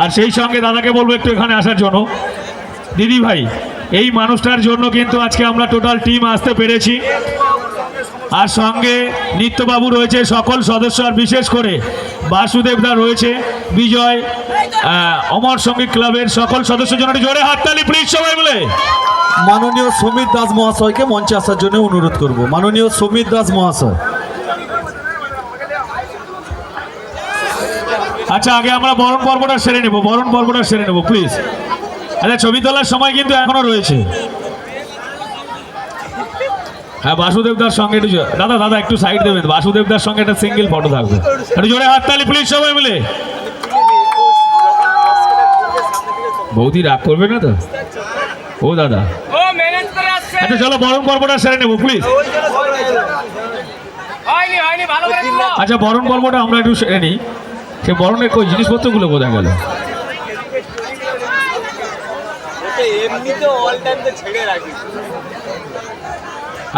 আর সেই সঙ্গে দাদাকে বলবো একটু এখানে আসার জন্য। দিদি ভাই, এই মানুষটার জন্য কিন্তু আজকে আমরা টোটাল টিম আসতে পেরেছি। আর সঙ্গে নিত্যবাবু রয়েছে, সকল সদস্য, আর বিশেষ করে বাসুদেবদা রয়েছে, বিজয়, অমর সঙ্গীত ক্লাবের সকল সদস্যের জন্য জোরে হাততালি প্লিজ সবাই মিলে। মাননীয় সমীর দাস মহাশয়কে মঞ্চে আসার জন্য অনুরোধ করব। মাননীয় সমীর দাস মহাশয়। আচ্ছা, আগে আমরা বরণ পর্বটা সেরে নেব, বরণ পর্বটা সেরে নেব প্লিজ। আচ্ছা, ছবি তোলার সময় কিন্তু এখনো রয়েছে। হ্যাঁ, বাসুদেবদার সঙ্গে একটু দাদা দাদা একটু সাইড দেবেন, বাসুদেবদার সঙ্গে একটা সিঙ্গেল ফটো থাকবে। একটু জোরে হাততালি প্লিজ সবাই মিলে। বৌদি রাগ করবে না তো? ও দাদা, আচ্ছা চলো বরণ পর্বটা সেরে নেব প্লিজ। আচ্ছা, বরণ পর্বটা আমরা একটু সেরে নিই। সে বরণের কই জিনিসপত্রগুলো বোঝা গেল।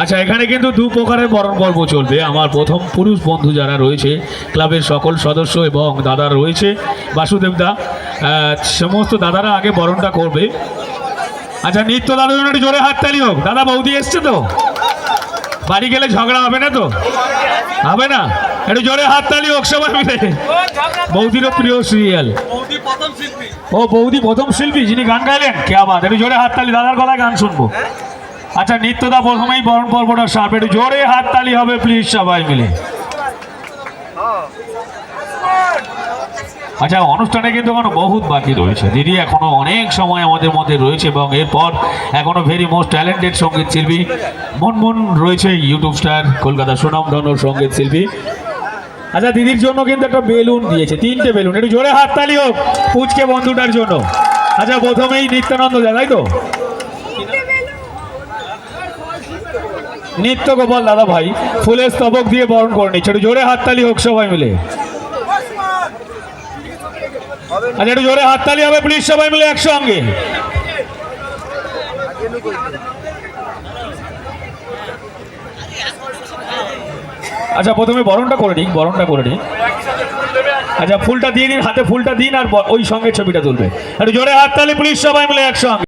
আচ্ছা, এখানে কিন্তু দু প্রকারের বরণ পর্ব চলবে। আমার প্রথম পুরুষ বন্ধু যারা রয়েছে, ক্লাবের সকল সদস্য এবং দাদা রয়েছে, বাসুদেবদা, সমস্ত দাদারা আগে বরণটা করবে। আচ্ছা, নিত্য দাদার জন্য একটু জোরে হাততালি হোক। দাদা বৌদি এসছে তো? বাড়ি গেলে ঝগড়া হবে না তো? হবে না? একটু জোরে হাততালি হোক সবাই মিলে। বৌদিরও প্রিয় সিরিয়াল। ও বৌদি প্রথম শিল্পী যিনি গান গাইলেন, কে আবার, একটু জোরে হাততালি, দাদার গলায় গান শুনবো। আচ্ছা, নিত্যদা প্রথমেই বরণ পর্বটা সাপ, একটু জোরে হাততালি হবে প্লিজ সবাই মিলে। আচ্ছা, অনুষ্ঠানে কিন্তু এখনো বহুত বাকি রয়েছে। দিদি এখনো অনেক সময় আমাদের মধ্যে রয়েছে এবং এরপর এখনো ভেরি মোস্ট ট্যালেন্টেড সঙ্গীত শিল্পী মনমন রয়েছে, ইউটিউব স্টার, কলকাতা সুনামধন্য সঙ্গীত শিল্পী। আচ্ছা, দিদির জন্য কিন্তু একটা বেলুন দিয়েছে, 3টে বেলুন, একটু জোরে হাততালি হোক পুচকে বন্ধুটার জন্য। আচ্ছা, প্রথমেই নিত্যানন্দ দা, তাই তো? নিত্য গোপাল দাদা ভাই ফুলের স্তবক দিয়ে বরণ করে নিচ্ছে, একটু জোরে হাততালি হোক সবাই মিলে। আচ্ছা, একটু জোরে হাততালি হবে প্লিজ সবাই মিলে একসঙ্গে। আচ্ছা, প্রথমে বরণটা করে নিই, বরণটা করে নিই। আচ্ছা, ফুলটা দিয়ে দিন, হাতে ফুলটা দিন, আর ওই সঙ্গে ছবিটা তুলবে। একটু জোরে হাততালি প্লিজ সবাই মিলে একসঙ্গে।